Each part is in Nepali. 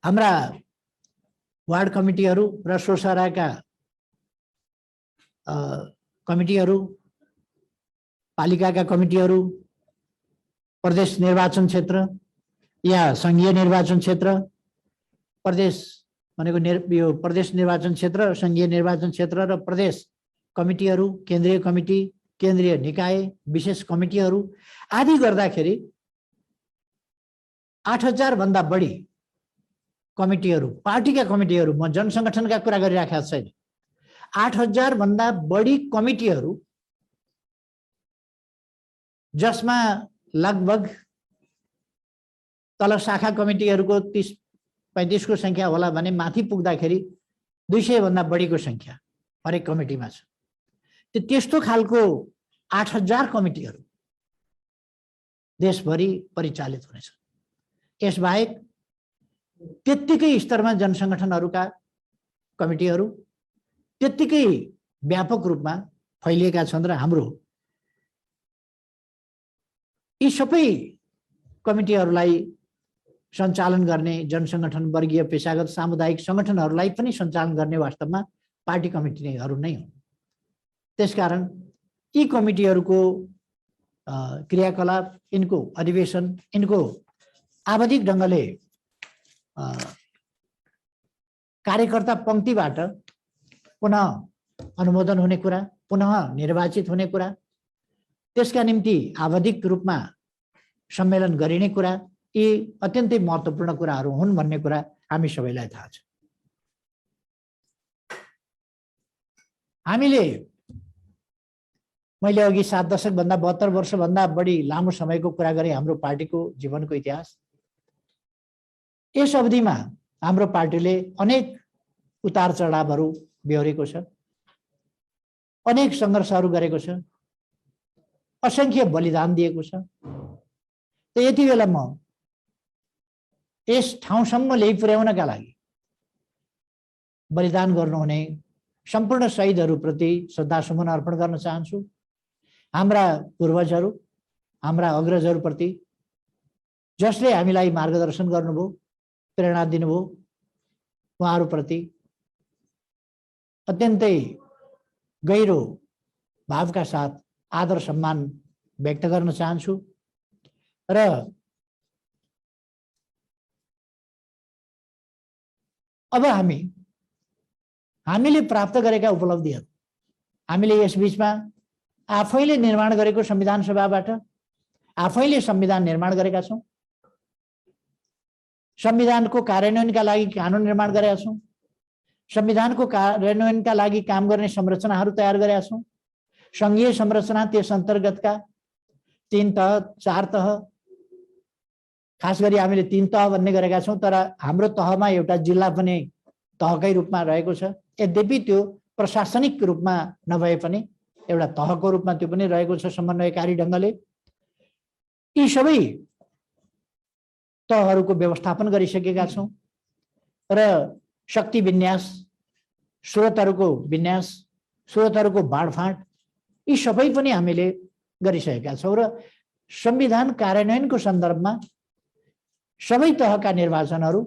हाम्रा वार्ड कमिटीहरू र स्वसराका कमिटीहरू, पालिकाका कमिटीहरू, प्रदेश निर्वाचन क्षेत्र या संघीय निर्वाचन क्षेत्र, प्रदेश भनेको यो प्रदेश निर्वाचन क्षेत्र, संघीय निर्वाचन क्षेत्र र प्रदेश कमिटीहरू, केन्द्रीय कमिटी, केन्द्रीय निकाय, विशेष कमिटीहरू आदि गर्दाखेरि 8000 भन्दा बढी कमिटीहरू, पार्टीका कमिटीहरू, म जनसंगठनका कुरा गरिराखेको छैन, 8000 भन्दा बढी कमिटीहरू जसमा लगभग तल शाखा कमिटीहरूको 30-35 को संख्या होला भने माथि पुग्दाखेरि 200 भन्दा बढीको संख्या हरेक कमिटीमा छ। त्यस्तो खालको 8000 कमिटीहरू देशभरि परिचालित हुनेछ। यसबाहेक त्यत्तिकै स्तरमा जनसंगठनहरूका कमिटीहरू त्यत्तिकै व्यापक रूपमा फैलिएका छन् र हाम्रो यी सबै कमिटीहरूलाई सञ्चालन गर्ने, जनसंगठन, वर्गीय, पेशागत, सामुदायिक संगठनहरूलाई पनि सञ्चालन गर्ने वास्तवमा पार्टी कमिटीहरू नै हुन्। त्यसकारण यी कमिटीहरूको क्रियाकलाप, यिनको अधिवेशन, यिनको आवधिक ढङ्गले कार्यकर्ता पंक्तिबाट पुनः अनुमोदन हुने कुरा, पुनः निर्वाचित हुने कुरा, त्यसका निम्ति आवधिक रूपमा सम्मेलन गरिने कुरा, यी अत्यन्तै महत्त्वपूर्ण कुराहरू हुन् भन्ने कुरा हामी सबैलाई थाहा छ। हामीले मैले अघि 7 दशक भन्दा 72 वर्ष भन्दा बढी लामो समयको कुरा गरे हाम्रो पार्टीको जीवनको इतिहास। यस अवधिमा हाम्रो पार्टीले अनेक उतार चढावहरू बेहोरेको छ, अनेक सङ्घर्षहरू गरेको छ, असंख्य बलिदान दिएको छ। त यति बेला म यस ठाउँसम्म ल्याइ पुर्याउनका लागि बलिदान गर्नुहुने सम्पूर्ण शहीदहरूप्रति श्रद्धासुमन अर्पण गर्न चाहन्छु। हाम्रा पूर्वजहरू, हाम्रा अग्रजहरूप्रति जसले हामीलाई मार्गदर्शन गर्नुभयो, प्रेरणा दिनुभयो, उहाँहरूप्रति अत्यन्तै गहिरो भावका साथ आदर सम्मान व्यक्त गर्न चाहन्छु। र अब हामीले प्राप्त गरेका उपलब्धिहरू, हामीले यस बीचमा आफैले निर्माण गरेको संविधान सभाबाट आफैले संविधान निर्माण गरेका छौँ, संविधानको कार्यान्वयनका लागि कानुन निर्माण गरेका छौँ, संविधानको कार्यान्वयनका लागि काम गर्ने संरचनाहरू तयार गरेका छौँ। संघीय संरचना, त्यस अन्तर्गतका 3 तह 4 तह, खास गरी हामीले 3 तह भन्ने गरेका छौँ, तर हाम्रो तहमा एउटा जिल्ला पनि तहकै रूपमा रहेको छ। यद्यपि त्यो प्रशासनिक रूपमा नभए पनि एउटा तहको रूपमा त्यो पनि रहेको छ समन्वयकारी ढङ्गले। यी सबै तहहरूको व्यवस्थापन गरिसकेका छौँ र शक्ति विन्यास, स्रोतहरूको विन्यास, स्रोतहरूको बाँडफाँड यी सबै पनि हामीले गरिसकेका छौँ। र संविधान कार्यान्वयनको सन्दर्भमा सबै तहका निर्वाचनहरू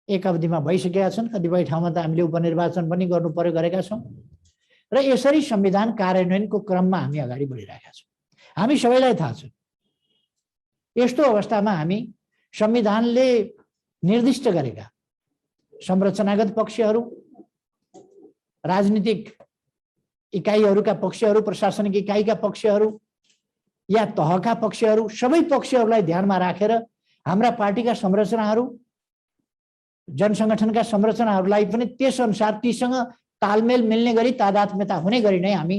एक अवधिमा भइसकेका छन्। कतिपय ठाउँमा त हामीले उपनिर्वाचन पनि गर्नु पर्यो गरेका छौँ र यसरी संविधान कार्यान्वयनको क्रममा हामी अगाडि बढिरहेका छौँ। हामी सबैलाई थाहा छ, यस्तो अवस्थामा हामी संविधानले निर्दिष्ट गरेका संरचनागत पक्षहरू, राजनीतिक इकाइहरूका पक्षहरू, प्रशासनिक इकाइका पक्षहरू या तहका पक्षहरू, सबै पक्षहरूलाई ध्यानमा राखेर हाम्रा पार्टीका संरचनाहरू, जनसंगठनका संरचनाहरूलाई पनि त्यस अनुसार तीसँग तालमेल मिल्ने गरी, तादात्म्यता हुने गरी नै हामी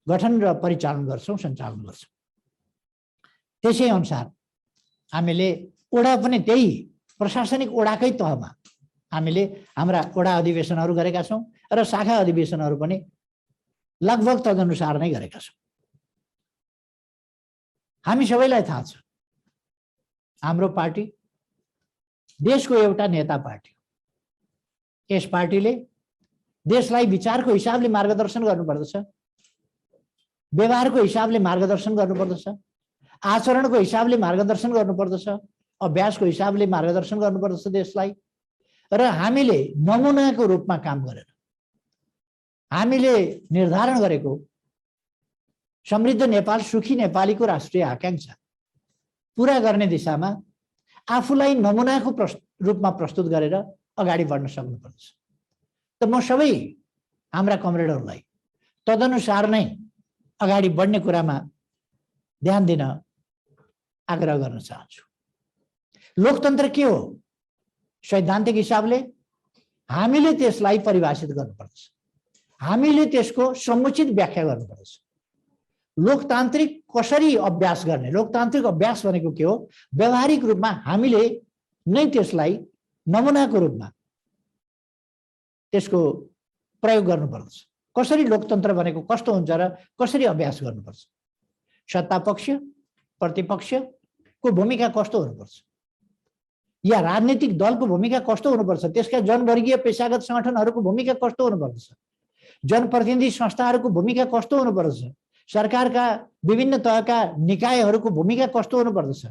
गठन र परिचालन गर्छौँ, सञ्चालन गर्छौँ। त्यसै अनुसार हामीले ओडा पनि त्यही प्रशासनिक ओडाकै तहमा हामीले हाम्रा ओडा अधिवेशनहरू गरेका छौँ र शाखा अधिवेशनहरू पनि लगभग तदनुसार नै गरेका छौँ। हामी सबैलाई थाहा छ, हाम्रो पार्टी देशको एउटा नेता पार्टी हो। यस पार्टीले देशलाई विचारको हिसाबले मार्गदर्शन गर्नुपर्दछ, व्यवहारको हिसाबले मार्गदर्शन गर्नुपर्दछ, आचरणको हिसाबले मार्गदर्शन गर्नुपर्दछ, अभ्यासको हिसाबले मार्गदर्शन गर्नुपर्दछ देशलाई र हामीले नमुनाको रूपमा काम गरेर हामीले निर्धारण गरेको समृद्ध नेपाल सुखी नेपालीको राष्ट्रिय आकांक्षा पूरा गर्ने दिशामा आफूलाई नमुनाको रूपमा प्रस्तुत गरेर अगाडि बढ्न सक्नुपर्छ। त म सबै हाम्रा कमरेडहरूलाई तदनुसार नै अगाडि बढ्ने कुरामा ध्यान दिन आग्रह गर्न चाहन्छु। लोकतन्त्र के हो? सैद्धान्तिक हिसाबले हामीले त्यसलाई परिभाषित गर्नुपर्छ, हामीले त्यसको समुचित व्याख्या गर्नुपर्छ। लोकतान्त्रिक कसरी अभ्यास गर्ने? लोकतान्त्रिक अभ्यास भनेको के हो? व्यवहारिक रूपमा हामीले नै त्यसलाई नमुनाको रूपमा त्यसको प्रयोग गर्नुपर्छ। कसरी लोकतन्त्र भनेको कस्तो हुन्छ र कसरी अभ्यास गर्नुपर्छ? सत्ता पक्ष प्रतिपक्षको भूमिका कस्तो हुनुपर्छ, या राजनीतिक दलको भूमिका कस्तो हुनुपर्छ, त्यसका जनवर्गीय पेशागत संगठनहरूको भूमिका कस्तो हुनुपर्छ, जनप्रतिनिधि संस्थाहरूको भूमिका कस्तो हुनुपर्छ, सरकारका विभिन्न तहका निकायहरूको भूमिका कस्तो हुनुपर्दछ,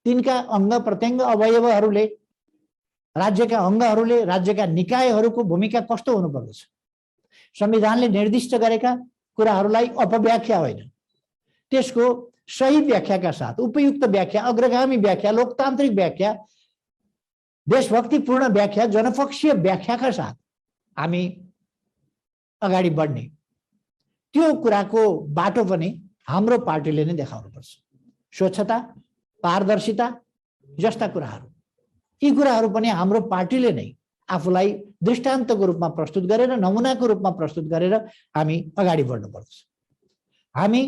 तिनका अङ्ग प्रत्यङ्ग अवयवहरूले राज्यका अङ्गहरूले राज्यका निकायहरूको भूमिका कस्तो हुनुपर्दछ। संविधानले निर्दिष्ट गरेका कुराहरूलाई अपव्याख्या होइन, त्यसको सही व्याख्याका साथ उपयुक्त व्याख्या, अग्रगामी व्याख्या, लोकतान्त्रिक व्याख्या, देशभक्तिपूर्ण व्याख्या, जनपक्षीय व्याख्याका साथ हामी अगाडि बढ्ने त्यो कुराको बाटो पनि हाम्रो पार्टीले नै देखाउनुपर्छ। स्वच्छता, पारदर्शिता जस्ता कुराहरू, यी कुराहरू पनि हाम्रो पार्टीले नै आफूलाई दृष्टान्तको रूपमा प्रस्तुत गरेर, नमुनाको रूपमा प्रस्तुत गरेर हामी अगाडि बढ्नुपर्छ। हामी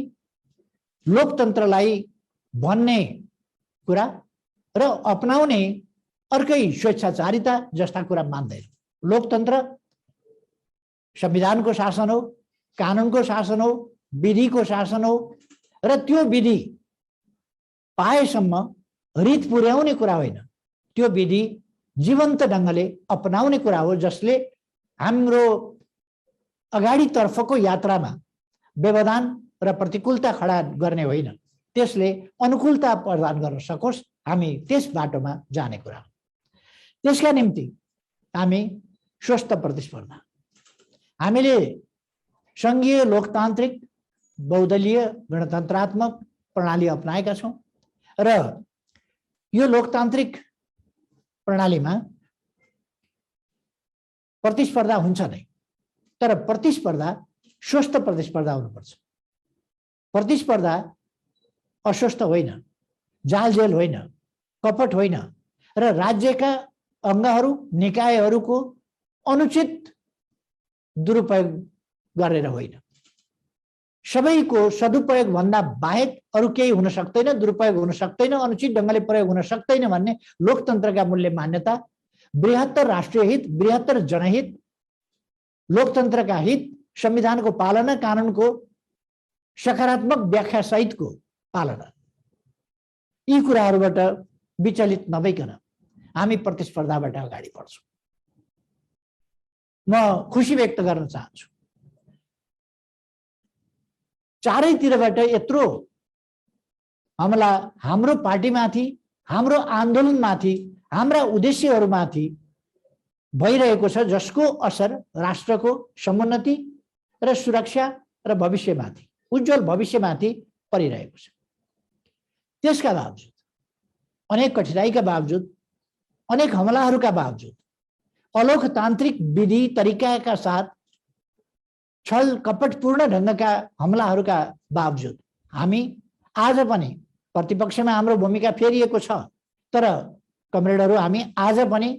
लोकतन्त्रलाई भन्ने कुरा र अपनाउने अर्कै स्वेच्छाचारिता जस्ता कुरा मान्दैन। लोकतन्त्र संविधानको शासन हो, कानुनको शासन हो, विधिको शासन हो र त्यो विधि पाएसम्म रीत पुर्याउने कुरा होइन, त्यो विधि जीवन्त ढङ्गले अपनाउने कुरा हो, जसले हाम्रो अगाडितर्फको यात्रामा व्यवधान र प्रतिकूलता खडा गर्ने होइन, त्यसले अनुकूलता प्रदान गर्न सकोस्, हामी त्यस बाटोमा जाने कुरा हो। त्यसका निम्ति हामी स्वस्थ प्रतिस्पर्धा, हामीले सङ्घीय लोकतान्त्रिक बहुदलीय गणतन्त्रात्मक प्रणाली अपनाएका छौँ र यो लोकतान्त्रिक प्रणालीमा प्रतिस्पर्धा हुन्छ नै, तर प्रतिस्पर्धा स्वस्थ प्रतिस्पर्धा हुनुपर्छ। प्रतिस्पर्धा अस्वस्थ होइन, जालजेल होइन, कपट होइन र राज्यका अङ्गहरू निकायहरूको अनुचित दुरुपयोग गरेर होइन। सबैको सदुपयोग भन्दा बाहेक अरू केही हुन सक्दैन, दुरुपयोग हुन सक्दैन, अनुचित ढङ्गले प्रयोग हुन सक्दैन भन्ने लोकतन्त्रका मूल्य मान्यता, बृहत्तर राष्ट्रिय हित, बृहत्तर जनहित, लोकतन्त्रका हित, संविधानको पालना, कानुनको सकारात्मक व्याख्या सहितको पालना, यी कुराहरूबाट विचलित नभइकन हामी प्रतिस्पर्धाबाट अगाडि बढ्छौँ। म खुसी व्यक्त गर्न चाहन्छु, चारैतिरबाट यत्रो हमला हाम्रो पार्टीमाथि, हाम्रो आन्दोलनमाथि, हाम्रा उद्देश्यहरूमाथि भइरहेको छ, जसको असर राष्ट्रको समुन्नति र सुरक्षा र भविष्यमाथि, उज्जवल भविष्यमाथि परिरहेको छ। त्यसका बावजुद, अनेक कठिनाइका बावजुद, अनेक हमलाहरूका बावजुद, अलोकतान्त्रिक विधि तरिकाका साथ छल कपटपूर्ण ढङ्गका हमलाहरूका बावजुद हामी आज पनि प्रतिपक्षमा हाम्रो भूमिका फेरिएको छ, तर कमरेडहरू हामी आज पनि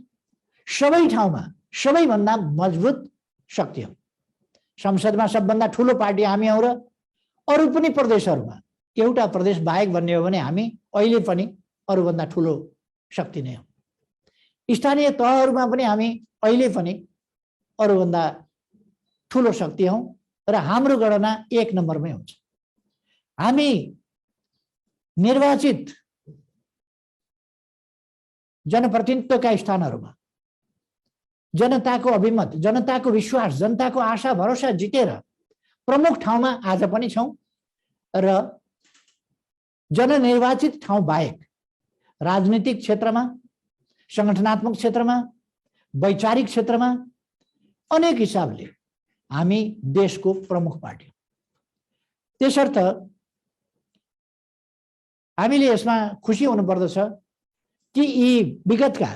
सबै ठाउँमा सबैभन्दा मजबुत शक्ति हौँ। संसदमा सबभन्दा ठुलो पार्टी हामी हौँ र अरू पनि प्रदेशहरूमा एउटा प्रदेश बाहेक भन्ने हो भने हामी अहिले पनि अरूभन्दा ठुलो शक्ति नै हौँ। स्थानीय तहहरूमा पनि हामी अहिले पनि अरूभन्दा ठुलो शक्ति हौँ र हाम्रो गणना 1 नम्बरमै हुन्छ। हामी निर्वाचित जनप्रतिनिधित्वका स्थानहरूमा जनताको अभिमत, जनताको विश्वास, जनताको आशा भरोसा जितेर प्रमुख ठाउँमा आज पनि छौँ र जननिर्वाचित ठाउँ बाहेक राजनीतिक क्षेत्रमा, संगठनात्मक क्षेत्रमा, वैचारिक क्षेत्रमा अनेक हिसाबले हामी देशको प्रमुख पार्टी हो। त्यसर्थ हामीले यसमा खुसी हुनुपर्दछ कि यी विगतका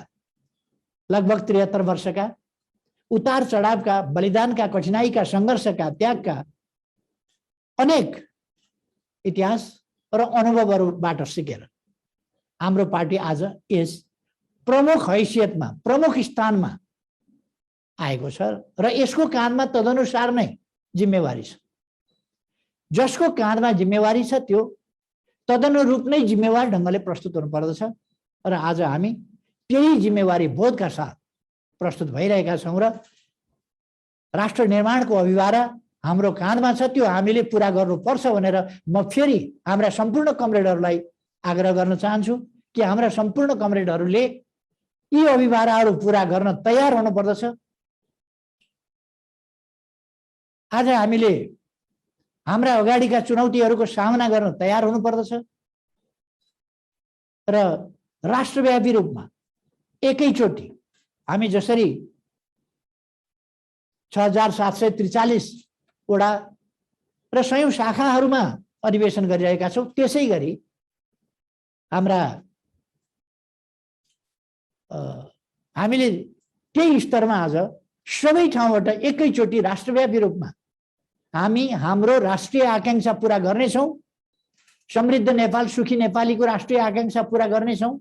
लगभग 73 वर्षका उतार चढावका, बलिदानका, कठिनाइका, सङ्घर्षका, त्यागका अनेक इतिहास र अनुभवहरूबाट सिकेर हाम्रो पार्टी आज यस प्रमुख हैसियतमा, प्रमुख स्थानमा आएको छ र यसको काँधमा तदनुसार नै जिम्मेवारी छ। जसको काँधमा जिम्मेवारी छ त्यो तदनुरूप नै जिम्मेवार ढङ्गले प्रस्तुत हुनुपर्दछ र आज हामी त्यही जिम्मेवारी बोधका साथ प्रस्तुत भइरहेका छौँ र राष्ट्र निर्माणको अभिभारा हाम्रो काँधमा छ, त्यो हामीले पुरा गर्नुपर्छ भनेर म फेरि हाम्रा सम्पूर्ण कमरेडहरूलाई आग्रह गर्न चाहन्छु कि हाम्रा सम्पूर्ण कमरेडहरूले यी अभिभाराहरू पुरा गर्न तयार हुनुपर्दछ। आज हामीले हाम्रा अगाडिका चुनौतीहरूको सामना गर्न तयार हुनुपर्दछ र राष्ट्रव्यापी रूपमा एकैचोटि हामी जसरी 6743 वडा र 100 शाखाहरूमा अधिवेशन गरिरहेका छौँ, त्यसै गरी हामीले त्यही स्तरमा आज सबै ठाउँबाट एकैचोटि राष्ट्रव्यापी रूपमा हामी हाम्रो राष्ट्रिय आकांक्षा पूरा गर्नेछौँ। समृद्ध नेपाल, सुखी नेपालीको राष्ट्रिय आकांक्षा पूरा गर्नेछौँ।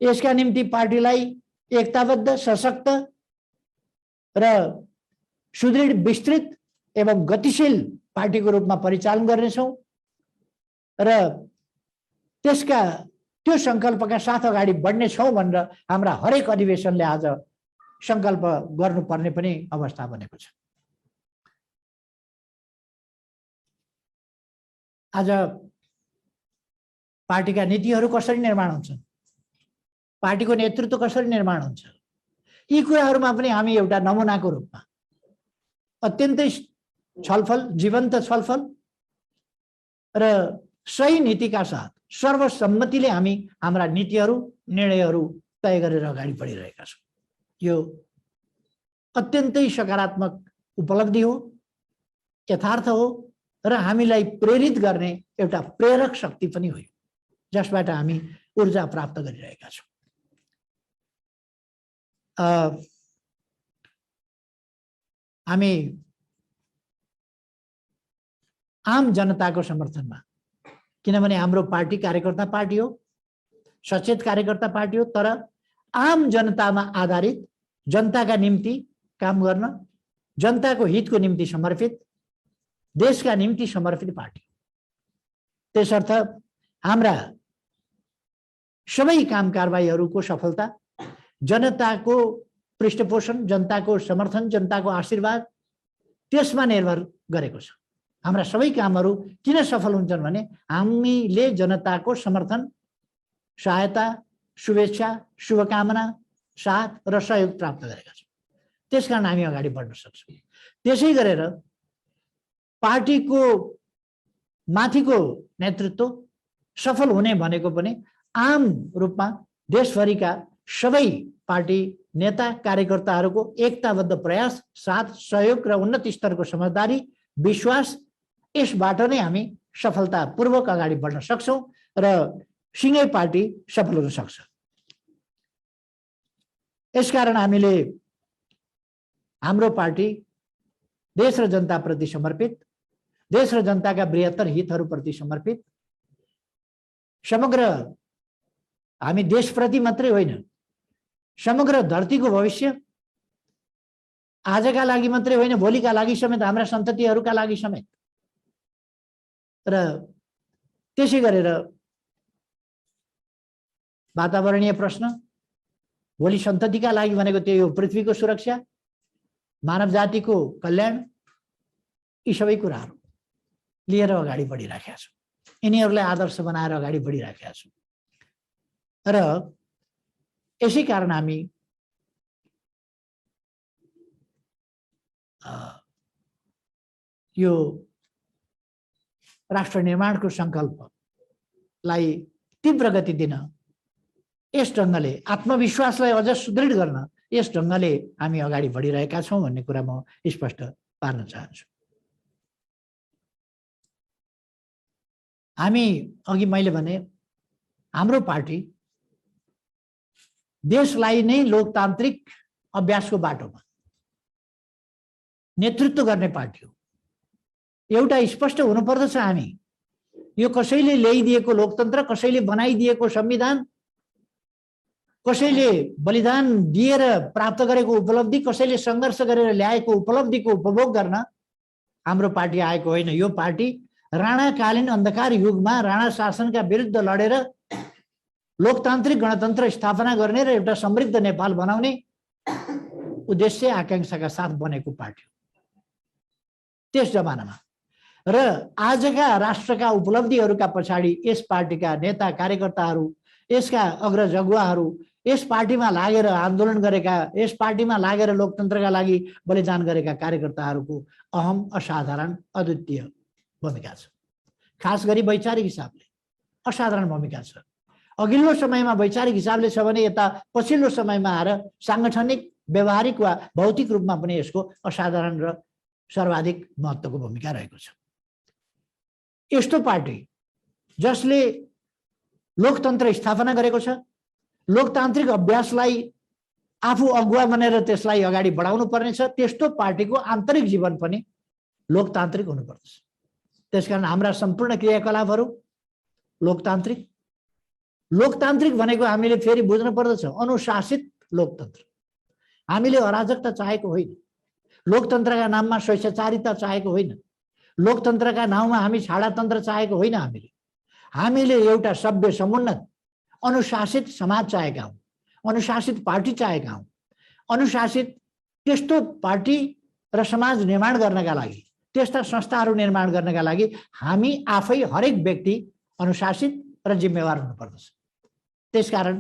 यसका निम्ति पार्टीलाई एकताबद्ध, सशक्त र सुदृढ, विस्तृत एवं गतिशील पार्टीको रूपमा परिचालन गर्नेछौँ र त्यो सङ्कल्पका साथ अगाडि बढ्नेछौँ भनेर हाम्रा हरेक अधिवेशनले आज सङ्कल्प गर्नुपर्ने पनि अवस्था बनेको छ। आज पार्टीका नीतिहरू कसरी निर्माण हुन्छन्, पार्टीको नेतृत्व कसरी निर्माण हुन्छ, यी कुराहरूमा पनि हामी एउटा नमुनाको रूपमा अत्यन्तै छलफल, जीवन्त छलफल र सही नीतिका साथ सर्वसम्मतिले हामी हाम्रा नीतिहरू, निर्णयहरू तय गरेर अगाडि बढिरहेका छौँ। यो अत्यन्तै सकारात्मक उपलब्धि हो, यथार्थ हो र हामीलाई प्रेरित गर्ने एउटा प्रेरक शक्ति पनि हो, जसबाट हामी ऊर्जा प्राप्त गरिरहेका छौँ। हामी आम जनताको समर्थनमा, किनभने हाम्रो पार्टी कार्यकर्ता पार्टी हो, सचेत कार्यकर्ता पार्टी हो, तर आम जनतामा आधारित, जनताका निम्ति काम गर्न, जनताको हितको निम्ति समर्पित, देशका निम्ति समर्पित पार्टी। त्यसर्थ हाम्रा सबै काम कारबाहीहरूको सफलता जनताको पृष्ठपोषण, जनताको समर्थन, जनताको आशीर्वाद त्यसमा निर्भर गरेको छ। हाम्रा सबै कामहरू किन सफल हुन्छन् भने हामीले जनताको समर्थन, सहायता, शुभेच्छा, शुभकामना, साथ र सहयोग प्राप्त गरेका छौँ। त्यसकारण हामी अगाडि बढ्न सक्छौँ। त्यसै गरेर पार्टीको माथिको नेतृत्व सफल हुने भनेको पनि आम रूपमा देशभरिका सबै पार्टी नेता कार्यकर्ताहरूको एकताबद्ध प्रयास, साथ, सहयोग र उन्नत स्तरको समझदारी, विश्वास, यसबाट नै हामी सफलतापूर्वक अगाडि बढ्न सक्छौँ र सिँगै पार्टी सफल हुन सक्छ। यसकारण हामीले हाम्रो पार्टी देश र जनताप्रति समर्पित, देश र जनताका बृहत्तर हितहरूप्रति समर्पित, समग्र हामी देशप्रति मात्रै होइन, समग्र धरतीको भविष्य, आजका लागि मात्रै होइन, भोलिका लागि समेत, हाम्रा सन्ततिहरूका लागि समेत, र त्यसै गरेर वातावरणीय प्रश्न, भोलि सन्ततिका लागि भनेको त्यही हो, पृथ्वीको सुरक्षा, मानव जातिको कल्याण, यी सबै कुराहरू लिएर अगाडि बढिराखेका छौँ। यिनीहरूलाई आदर्श बनाएर अगाडि बढिराखेका छौँ र यसै कारण हामी यो राष्ट्र निर्माणको सङ्कल्पलाई तीव्र गति दिन यस ढङ्गले आत्मविश्वासलाई अझ सुदृढ गर्न यस ढङ्गले हामी अगाडि बढिरहेका छौँ भन्ने कुरा म स्पष्ट पार्न चाहन्छु। हामी अघि मैले भने हाम्रो पार्टी देशलाई नै लोकतान्त्रिक अभ्यासको बाटोमा नेतृत्व गर्ने पार्टी हो। एउटा स्पष्ट हुनुपर्दछ, हामी यो कसैले ल्याइदिएको लोकतन्त्र, कसैले बनाइदिएको संविधान, कसैले बलिदान दिएर प्राप्त गरेको उपलब्धि, कसैले सङ्घर्ष गरेर ल्याएको उपलब्धिको उपभोग गर्न हाम्रो पार्टी आएको होइन। यो पार्टी राणाकालीन अन्धकार युगमा राणा शासनका विरुद्ध लडेर लोकतान्त्रिक गणतन्त्र स्थापना गर्ने र एउटा समृद्ध नेपाल बनाउने उद्देश्य आकांक्षाका साथ बनेको पार्टी हो। त्यस जमानामा र आजका राष्ट्रका उपलब्धिहरूका पछाडि यस पार्टीका नेता कार्यकर्ताहरू, यसका अग्रजगुवाहरू, यस पार्टीमा लागेर आन्दोलन गरेका, यस पार्टीमा लागेर लोकतन्त्रका लागि बलिदान गरेका कार्यकर्ताहरूको अहम, असाधारण, अद्वितीय भूमिका छ। खास गरी वैचारिक हिसाबले असाधारण भूमिका छ। अघिल्लो समयमा वैचारिक हिसाबले छ भने यता पछिल्लो समयमा आएर साङ्गठनिक, व्यवहारिक वा भौतिक रूपमा पनि यसको असाधारण र सर्वाधिक महत्त्वको भूमिका रहेको छ। यस्तो पार्टी जसले लोकतन्त्र स्थापना गरेको छ, लोकतान्त्रिक अभ्यासलाई आफू अगुवा बनेर त्यसलाई अगाडि बढाउनु पर्नेछ, त्यस्तो पार्टीको आन्तरिक जीवन पनि लोकतान्त्रिक हुनुपर्दछ। त्यसकारण हाम्रा सम्पूर्ण क्रियाकलापहरू लोकतान्त्रिक। लोकतान्त्रिक भनेको हामीले फेरि बुझ्नु पर्दछ अनुशासित लोकतन्त्र। हामीले अराजकता चाहेको होइन, लोकतन्त्रका नाममा स्वेच्छाचारिता चाहेको होइन, लोकतन्त्रका नाउँमा हामी छाडातन्त्र चाहेको होइन। हामीले एउटा सभ्य, समुन्नत, अनुशासित समाज चाहेका हौँ, अनुशासित पार्टी चाहेका हौँ। अनुशासित त्यस्तो पार्टी र समाज निर्माण गर्नका लागि, त्यस्ता संस्थाहरू निर्माण गर्नका लागि हामी आफै हरेक व्यक्ति अनुशासित र जिम्मेवार हुनुपर्दछ। त्यसकारण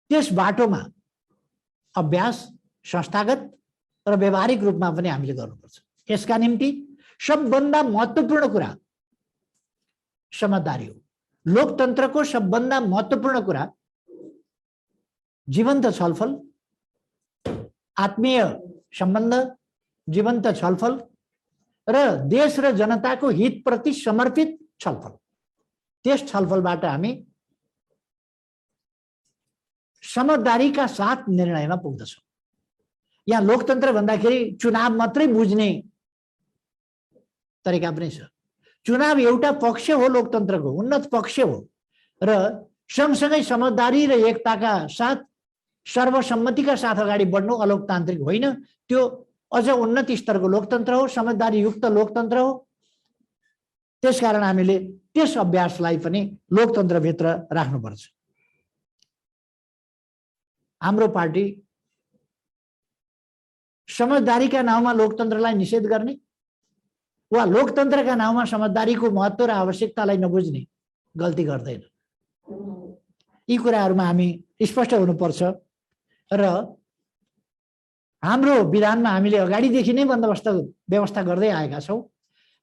त्यस बाटोमा अभ्यास संस्थागत र व्यवहारिक रूपमा पनि हामीले गर्नुपर्छ। यसका निम्ति सबभन्दा महत्त्वपूर्ण कुरा समझदारी हो। लोकतन्त्रको सबभन्दा महत्त्वपूर्ण कुरा जीवन्त छलफल, आत्मीय सम्बन्ध, जीवन्त छलफल र देश र जनताको हितप्रति समर्पित छलफल। त्यस छलफलबाट हामी समझदारीका साथ निर्णयमा पुग्दछौँ। यहाँ लोकतन्त्र भन्दाखेरि चुनाव मात्रै बुझ्ने तरिका पनि छ। चुनाव एउटा पक्ष हो, लोकतन्त्रको उन्नत पक्ष हो र सँगसँगै समझदारी र एकताका साथ, सर्वसम्मतिका साथ अगाडि बढ्नु अलोकतान्त्रिक होइन। त्यो अझ उन्नत स्तरको लोकतन्त्र हो, समझदारी युक्त लोकतन्त्र हो। त्यसकारण हामीले त्यस अभ्यासलाई पनि लोकतन्त्रभित्र राख्नुपर्छ। हाम्रो पार्टी समझदारीका नाउँमा लोकतन्त्रलाई निषेध गर्ने वा लोकतन्त्रका नाउँमा समझदारीको महत्त्व र आवश्यकतालाई नबुझ्ने गल्ती गर्दैन। यी कुराहरूमा हामी स्पष्ट हुनुपर्छ र हाम्रो विधानमा हामीले अगाडिदेखि नै व्यवस्था गर्दै आएका छौँ।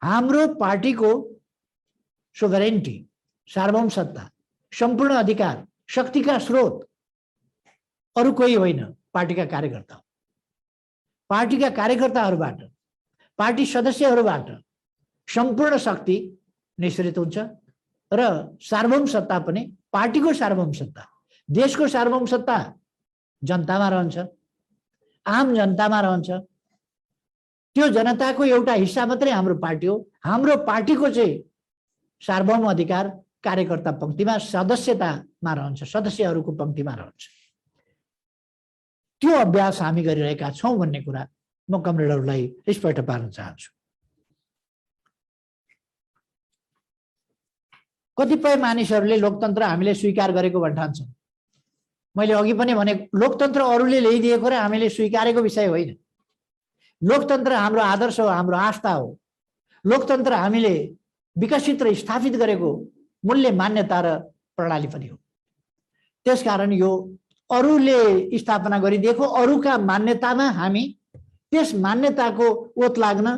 हाम्रो पार्टीको सोभरेन्टी, सार्वभौम सत्ता, सम्पूर्ण अधिकार, शक्तिका स्रोत अरू कोही होइन, पार्टीका कार्यकर्ता। पार्टीका कार्यकर्ताहरूबाट, पार्टी सदस्यहरूबाट सम्पूर्ण शक्ति निश्चित हुन्छ र सार्वभौम सत्ता पनि पार्टीको सार्वभौम सत्ता, देशको सार्वभौम सत्ता जनतामा रहन्छ, आम जनतामा रहन्छ। त्यो जनताको एउटा हिस्सा मात्रै हाम्रो पार्टी हो। हाम्रो पार्टीको चाहिँ सार्वभौम अधिकार कार्यकर्ता पंक्तिमा, सदस्यतामा रहन्छ, सदस्यहरूको पंक्तिमा रहन्छ। त्यो अभ्यास हामी गरिरहेका छौँ भन्ने कुरा म कमरेडहरूलाई स्पष्ट पार्न चाहन्छु। कतिपय मानिसहरूले लोकतन्त्र हामीले स्वीकार गरेको भन्ठान्छन्। मैले अघि पनि भने लोकतन्त्र अरूले ल्याइदिएको र हामीले स्वीकारेको विषय होइन। लोकतन्त्र हाम्रो आदर्श हो, हाम्रो आस्था हो। लोकतन्त्र हामीले विकसित र स्थापित गरेको मूल्य, मान्यता र प्रणाली पनि हो। त्यसकारण यो अरूले स्थापना गरिदिएको अरूका मान्यतामा हामी त्यस मान्यताको ओत लाग्न,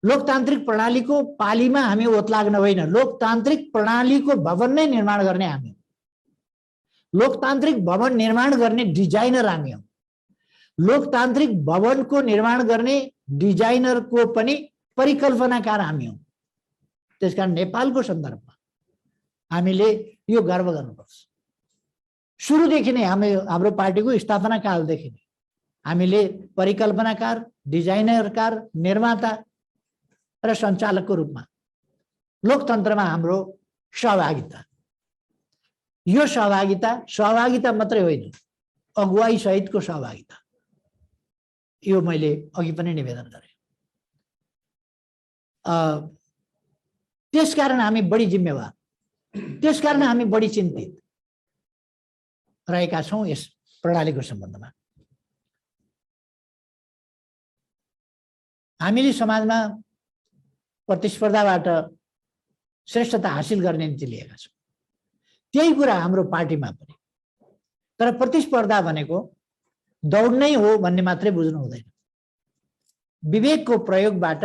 लोकतान्त्रिक प्रणालीको पालीमा हामी ओत लाग्न होइन, लोकतान्त्रिक प्रणालीको भवन नै निर्माण गर्ने हामी। लोकतान्त्रिक भवन निर्माण गर्ने डिजाइनर हामी हौं। लोकतान्त्रिक भवनको निर्माण गर्ने डिजाइनरको पनि परिकल्पनाकार हामी हौं। त्यसकारण नेपालको सन्दर्भमा हामीले यो गर्व गर्नुपर्छ। सुरुदेखि नै हाम्रो पार्टीको स्थापना कालदेखि नै हामीले परिकल्पनाकार, डिजाइनरकार, निर्माता र सञ्चालकको रूपमा लोकतन्त्रमा हाम्रो सहभागिता, यो सहभागिता मात्रै होइन, अगुवाई सहितको सहभागिता, यो मैले अघि पनि निवेदन गरेँ। त्यसकारण हामी बढी जिम्मेवार, त्यसकारण हामी बढी चिन्तित रहेका छौं यस प्रणालीको सम्बन्धमा। हामीले समाजमा प्रतिस्पर्धाबाट श्रेष्ठता हासिल गर्ने नीति लिएका छौं। त्यही कुरा हाम्रो पार्टीमा पनि। तर प्रतिस्पर्धा भनेको दौड नै हो भन्ने मात्रै बुझ्नु हुँदैन। विवेकको प्रयोगबाट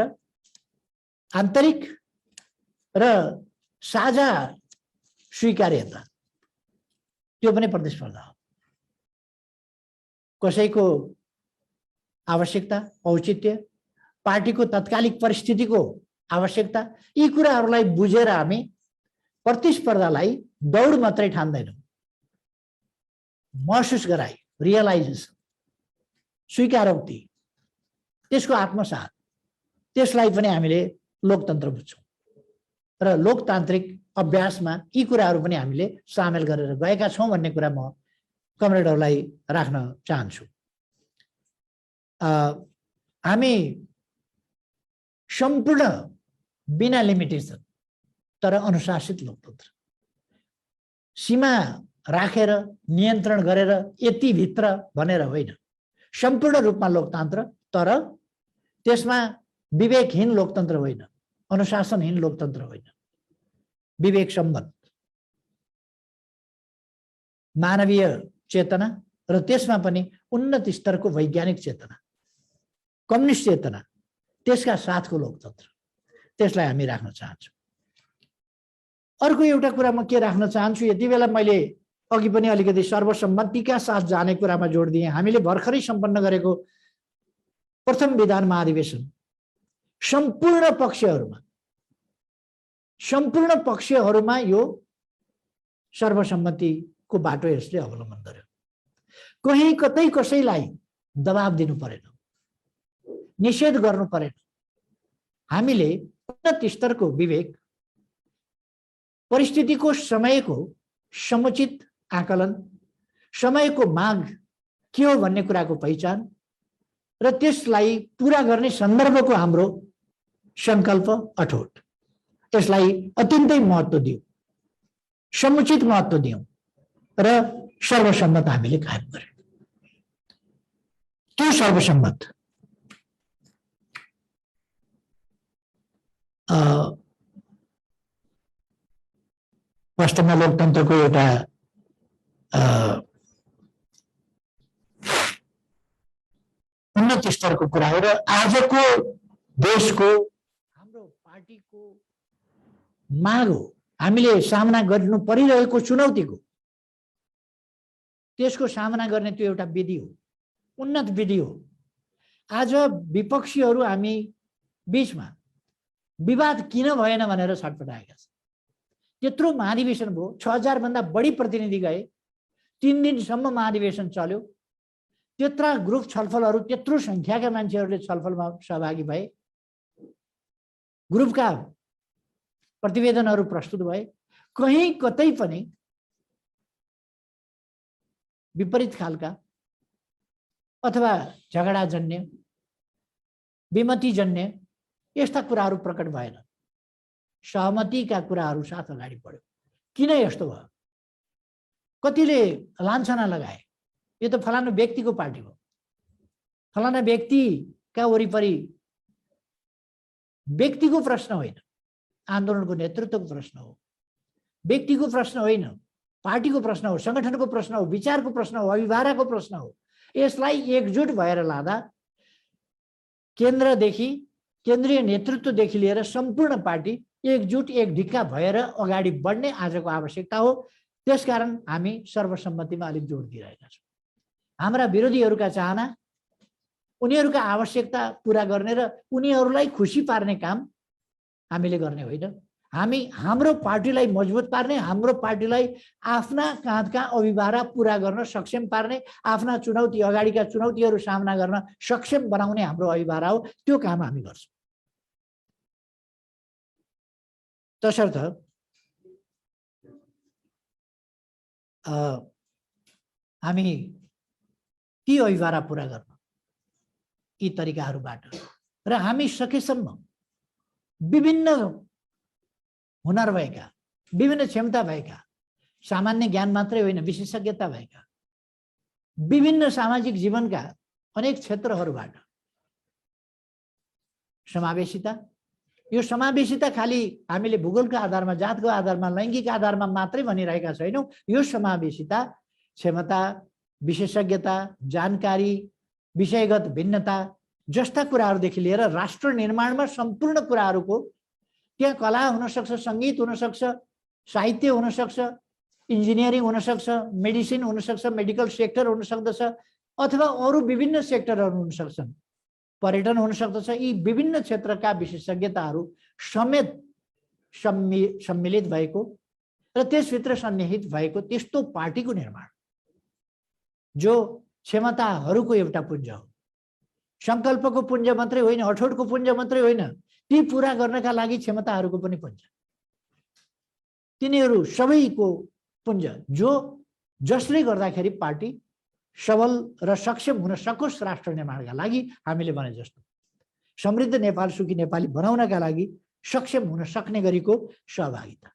आन्तरिक र साझा स्वीकार्यता, त्यो पनि प्रतिस्पर्धा हो। कसैको आवश्यकता, औचित्य, पार्टीको तत्कालिक परिस्थितिको आवश्यकता, यी कुराहरूलाई बुझेर हामी प्रतिस्पर्धालाई दौड मात्रै ठान्दैनौँ। महसुस गराई, रियलाइजेसन, स्वीकारोक्ति, त्यसको आत्मसात, त्यसलाई पनि हामीले लोकतन्त्र बुझ्छौँ। र लोकतान्त्रिक अभ्यासमा यी कुराहरू पनि हामीले सामेल गरेर गएका छौँ भन्ने कुरा म कमरेडहरूलाई राख्न चाहन्छु। हामी सम्पूर्ण बिना लिमिटेसन तर अनुशासित लोकतन्त्र, सीमा राखेर नियन्त्रण गरेर यति भित्र भनेर होइन, सम्पूर्ण रूपमा लोकतन्त्र, तर त्यसमा विवेकहीन लोकतन्त्र होइन, अनुशासनहीन लोकतन्त्र होइन, विवेक सम्बन्ध, मानवीय चेतना र त्यसमा पनि उन्नत स्तरको वैज्ञानिक चेतना, कम्युनिस्ट चेतना, त्यसका साथको लोकतन्त्र, त्यसलाई हामी राख्न चाहन्छौँ। अर्को एउटा कुरा म के राख्न चाहन्छु, यति बेला मैले अघि पनि अलिकति सर्वसम्मतिका साथ जाने कुरामा जोड दिएँ। हामीले भर्खरै सम्पन्न गरेको प्रथम विधान महाधिवेशन सम्पूर्ण पक्षहरूमा यो सर्वसम्मतिको बाटो यसले अवलम्बन गर्यो। कहीँ कतै कसैलाई दबाब दिनु परेन, निषेध गर्नु परेन। हामीले उन्नत स्तरको विवेक, परिस्थितिको समयको समुचित आकलन, समयको माग के हो भन्ने कुराको पहिचान र त्यसलाई पूरा गर्ने सन्दर्भको हाम्रो संकल्प अठोट, त्यसलाई अत्यन्तै महत्त्व दियौँ, समुचित महत्त्व दियौँ र सर्वसम्मत हामीले कायम गर्यौँ। त्यो सर्वसम्मत वास्तवमा लोकतन्त्रको एउटा उन्नत स्तरको कुरा हो र आजको देशको, हाम्रो पार्टीको माग हो। हामीले सामना गर्नु परिरहेको चुनौतीको, त्यसको सामना गर्ने त्यो एउटा विधि हो, उन्नत विधि हो। आज विपक्षीहरू हामी बीचमा विवाद किन भएन भनेर छटपटाएका छन्। त्यत्रो महाधिवेशन भयो, 6000 भन्दा बढी प्रतिनिधि गए, 3 दिनसम्म महाधिवेशन चल्यो, त्यत्रा ग्रुप छलफलहरू, त्यत्रो संख्याका मान्छेहरूले छलफलमा सहभागी भए, ग्रुपका प्रतिवेदनहरू प्रस्तुत भए। कहीँ कतै पनि विपरीत खालका अथवा झगडाजन्य, विमतिजन्य यस्ता कुराहरू प्रकट भएन। सहमतिका कुराहरू साथ अगाडि बढ्यो। किन यस्तो भयो? कतिले लान्छना लगाए, यो त फलानु व्यक्तिको पार्टी हो, फलाना व्यक्तिका वरिपरि। व्यक्तिको प्रश्न होइन, आन्दोलनको नेतृत्वको प्रश्न हो। व्यक्तिको प्रश्न होइन, पार्टीको प्रश्न हो, संगठनको प्रश्न हो, विचारको प्रश्न हो, अभिभावकको प्रश्न हो। यसलाई एकजुट भएर लाँदा केन्द्रदेखि, केन्द्रीय नेतृत्वदेखि लिएर सम्पूर्ण पार्टी एकजुट, एक ढिक्का भएर अगाडि बढ्ने आजको आवश्यकता हो। त्यसकारण हामी सर्वसम्मतिमा अलिक जोड दिइरहेका छौँ। हाम्रा विरोधीहरूका चाहना, उनीहरूका आवश्यकता पूरा गर्ने र उनीहरूलाई खुसी पार्ने काम हामीले गर्ने होइन। हामी हाम्रो पार्टीलाई मजबुत पार्ने, हाम्रो पार्टीलाई आफ्ना काँधका अभिभारा पूरा गर्न सक्षम पार्ने, आफ्ना चुनौती, अगाडिका चुनौतीहरू सामना गर्न सक्षम बनाउने हाम्रो अभिभारा हो। त्यो काम हामी गर्छौँ। तसर्थ हामी ती अभिभारा पूरा गर्न यी तरिकाहरूबाट र हामी सकेसम्म विभिन्न हुनर भएका, विभिन्न क्षमता भएका, सामान्य ज्ञान मात्रै होइन विशेषज्ञता भएका, विभिन्न सामाजिक जीवनका अनेक क्षेत्रहरूबाट समावेशिता, यो समावेशिता खाली हामीले भूगोलको आधारमा, जातको आधारमा, लैङ्गिक आधारमा मात्रै भनिरहेका छैनौँ। यो समावेशिता क्षमता, विशेषज्ञता, जानकारी, विषयगत भिन्नता जस्ता कुराहरूदेखि लिएर राष्ट्र निर्माणमा सम्पूर्ण कुराहरूको, त्यहाँ कला हुनसक्छ, सङ्गीत हुनसक्छ, साहित्य हुनसक्छ, इन्जिनियरिङ हुनसक्छ, मेडिसिन हुनसक्छ, मेडिकल सेक्टर हुनसक्दछ, अथवा अरू विभिन्न सेक्टरहरू हुनसक्छन्, पर्यटन हुनसक्दछ। यी विभिन्न क्षेत्रका विशेषज्ञताहरू समेत सम्मिलित भएको र त्यसभित्र सन्निहित भएको त्यस्तो पार्टीको निर्माण जो क्षमताहरूको एउटा पुञ्ज हो। सङ्कल्पको पुञ्ज मात्रै होइन, अठोटको पुञ्ज मात्रै होइन, ती पुरा गर्नका लागि क्षमताहरूको पनि पुञ्ज, तिनीहरू सबैको पुञ्ज जो जसले गर्दाखेरि पार्टी सबल र सक्षम हुन सकोस् राष्ट्र निर्माणका लागि। हामीले भने जस्तो समृद्ध नेपाल, सुखी नेपाली बनाउनका लागि सक्षम हुन सक्ने गरीको सहभागिता,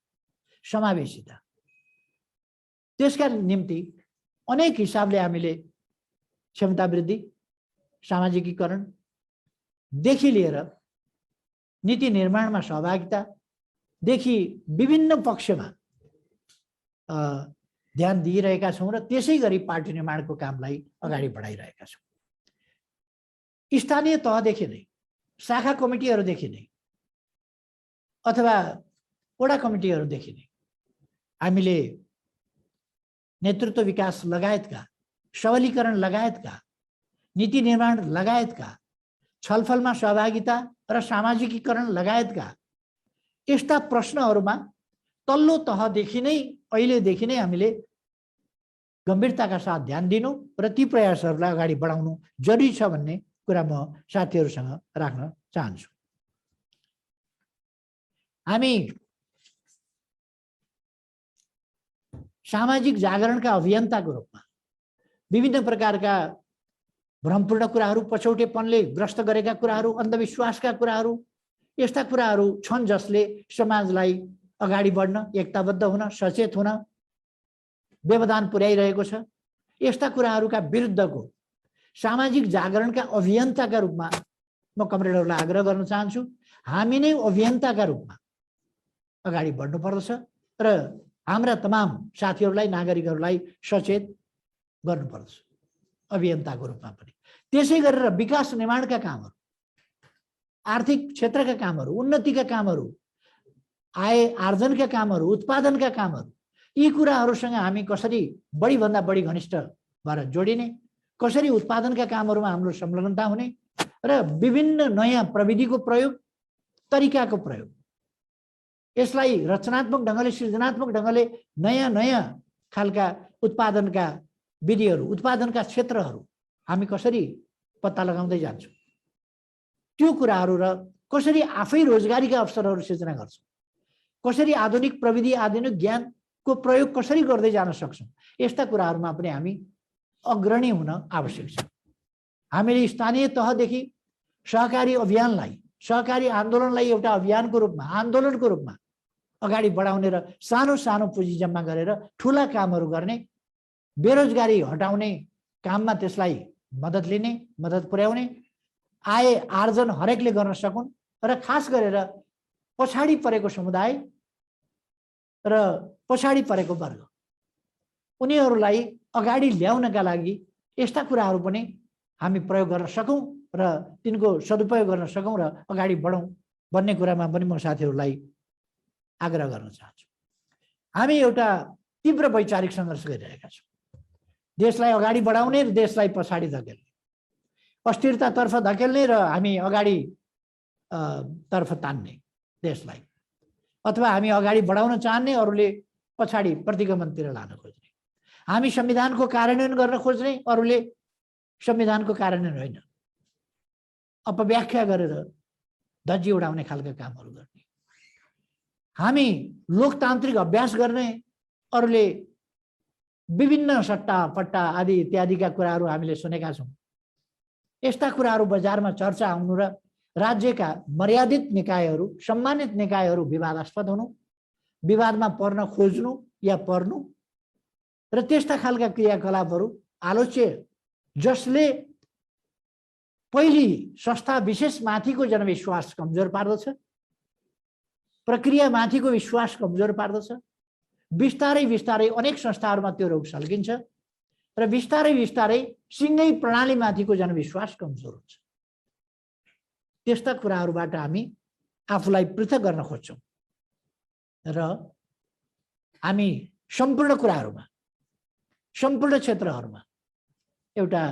समावेशिता, त्यसका निम्ति अनेक हिसाबले हामीले क्षमता वृद्धि, सामाजिकीकरणदेखि लिएर नीति निर्माणमा सहभागितादेखि विभिन्न पक्षमा ध्यान दिइरहेका छौँ र त्यसै गरी पार्टी निर्माणको कामलाई अगाडि बढाइरहेका छौँ। स्थानीय तहदेखि नै, शाखा कमिटीहरूदेखि नै अथवा वडा कमिटीहरूदेखि नै हामीले नेतृत्व विकास लगायतका, सबलीकरण लगायतका, नीति निर्माण लगायतका, छलफलमा सहभागिता र सामाजिकीकरण लगायतका यस्ता प्रश्नहरूमा तल्लो तहदेखि नै, अहिलेदेखि नै हामीले गम्भीरताका साथ ध्यान दिनु र ती प्रयासहरूलाई अगाडि बढाउनु जरुरी छ भन्ने कुरा म साथीहरूसँग राख्न चाहन्छु। हामी सामाजिक जागरणका अभियन्ताको रूपमा विभिन्न प्रकारका भ्रमपूर्ण कुराहरू, पछौटेपनले ग्रस्त गरेका कुराहरू, अन्धविश्वासका कुराहरू, यस्ता कुराहरू छन् जसले समाजलाई अगाडि बढ्न, एकताबद्ध हुन, सचेत हुन व्यवधान पुर्याइरहेको छ। यस्ता कुराहरूका विरुद्धको सामाजिक जागरणका अभियन्ताका रूपमा म कमरेडहरूलाई आग्रह गर्न चाहन्छु, हामी नै अभियन्ताका रूपमा अगाडि बढ्नुपर्दछ र हाम्रा तमाम साथीहरूलाई, नागरिकहरूलाई सचेत गर्नुपर्दछ अभियन्ताको रूपमा पनि। त्यसै गरेर विकास निर्माणका कामहरू, आर्थिक क्षेत्रका कामहरू, उन्नतिका कामहरू, आय आर्जनका कामहरू, उत्पादनका कामहरू, यी कुराहरूसँग हामी कसरी बढीभन्दा बढी घनिष्ठ भएर जोडिने, कसरी उत्पादनका कामहरूमा हाम्रो संलग्नता हुने र विभिन्न नयाँ प्रविधिको प्रयोग, तरिकाको प्रयोग, यसलाई रचनात्मक ढङ्गले, सृजनात्मक ढङ्गले नयाँ नयाँ खालका उत्पादनका विधिहरू, उत्पादनका क्षेत्रहरू हामी कसरी पत्ता लगाउँदै जान्छौँ, त्यो कुराहरू र कसरी आफै रोजगारीका अवसरहरू सृजना गर्छौँ, कसरी आधुनिक प्रविधि, आधुनिक ज्ञानको प्रयोग कसरी गर्दै जान सक्छौँ, यस्ता कुराहरूमा पनि हामी अग्रणी हुन आवश्यक छ। हामीले स्थानीय तहदेखि सहकारी अभियानलाई, सहकारी आन्दोलनलाई एउटा अभियानको रूपमा, आन्दोलनको रूपमा अगाडि बढाउने र सानो सानो पुँजी जम्मा गरेर ठुला कामहरू गर्ने, बेरोजगारी हटाउने काममा त्यसलाई मद्दत लिने, मद्दत पुर्याउने, आय आर्जन हरेकले गर्न सकुन् र खास गरेर पछाडि परेको समुदाय र पछाडि परेको वर्ग, उनीहरूलाई अगाडि ल्याउनका लागि यस्ता कुराहरू पनि हामी प्रयोग गर्न सकौँ र तिनको सदुपयोग गर्न सकौँ र अगाडि बढौँ भन्ने कुरामा पनि म साथीहरूलाई आग्रह गर्न चाहन्छु। हामी एउटा तीव्र वैचारिक सङ्घर्ष गरिरहेका छौँ। देशलाई अगाडि बढाउने र देशलाई पछाडि धकेल्ने, अस्थिरतातर्फ धकेल्ने र हामी अगाडि तर्फ तान्ने देशलाई, अथवा हामी अगाडि बढाउन चाहने, अरूले पछाडि प्रतिगमनतिर लान खोज्ने। हामी संविधानको कार्यान्वयन गर्न खोज्ने, अरूले संविधानको कार्यान्वयन होइन, अपव्याख्या गरेर धज्जी उडाउने खालका कामहरू गर्ने। हामी लोकतान्त्रिक अभ्यास गर्ने, अरूले विभिन्न सट्टा पट्टा आदि इत्यादिका कुराहरू हामीले सुनेका छौँ। यस्ता कुराहरू बजारमा चर्चा आउनु र राज्यका मर्यादित निकायहरू, सम्मानित निकायहरू विवादास्पद हुनु, विवादमा पर्न खोज्नु या पर्नु र त्यस्ता खालका क्रियाकलापहरू आलोच्य, जसले पहिली संस्था विशेषमाथिको जनविश्वास कमजोर पार्दछ, प्रक्रियामाथिको विश्वास कमजोर पार्दछ। बिस्तारै बिस्तारै अनेक संस्थाहरूमा त्यो रोग सल्किन्छ र बिस्तारै बिस्तारै सिँगै प्रणालीमाथिको जनविश्वास कमजोर हुन्छ। त्यस्ता कुराहरूबाट हामी आफूलाई पृथक गर्न खोज्छौँ र हामी सम्पूर्ण कुराहरूमा, सम्पूर्ण क्षेत्रहरूमा एउटा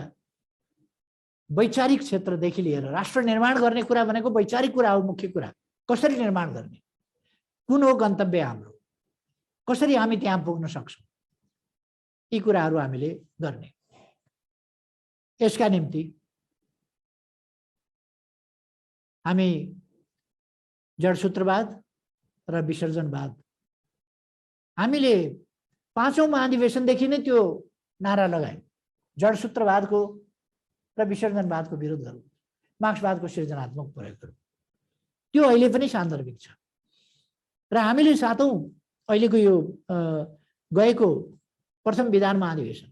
वैचारिक क्षेत्रदेखि लिएर राष्ट्र निर्माण गर्ने कुरा भनेको वैचारिक कुरा हो। मुख्य कुरा कसरी निर्माण गर्ने, कुन हो गन्तव्य हाम्रो, कसरी हामी त्यहाँ पुग्न सक्छौँ, यी कुराहरू हामीले गर्ने। यसका निम्ति हामी जडसूत्रवाद र विसर्जनवाद, हामीले 5औं महाधिवेशनदेखि नै त्यो नारा लगायौँ, जडसूत्रवादको र विसर्जनवादको विरोध गरौँ, मार्क्सवादको सृजनात्मक प्रयोग गरौँ। त्यो अहिले पनि सान्दर्भिक छ र हामीले 7औं अहिलेको यो गएको प्रथम विधान महाधिवेशन,